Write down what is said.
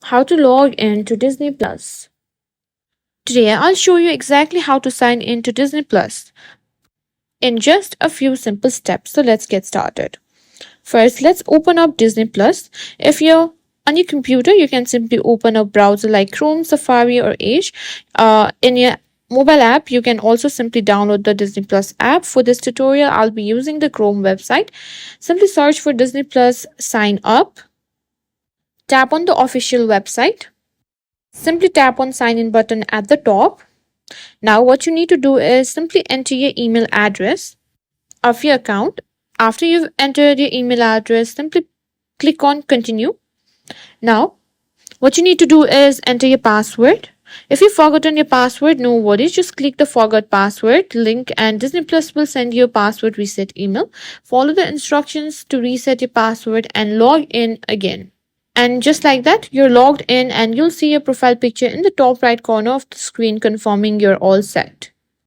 How to log in to Disney Plus. Today I'll show you exactly how to sign in to Disney Plus in just a few simple steps. So let's get started. First, let's open up Disney Plus. If you're on your computer, you can simply open a browser like Chrome, Safari, or Edge. In your mobile app, you can also simply download the Disney Plus app. For this tutorial, I'll be using the Chrome website. Simply search for Disney Plus, sign up, tap on the official website. Simply tap on sign in button at the top. Now what you need to do is simply enter your email address of your account. After you've entered your email address, simply click on continue. Now what you need to do is enter your password. If you've forgotten your password, no worries, just click the forgot password link and Disney Plus will send you a password reset email. Follow the instructions to reset your password and log in again. And just like that, you're logged in and you'll see your profile picture in the top right corner of the screen confirming you're all set.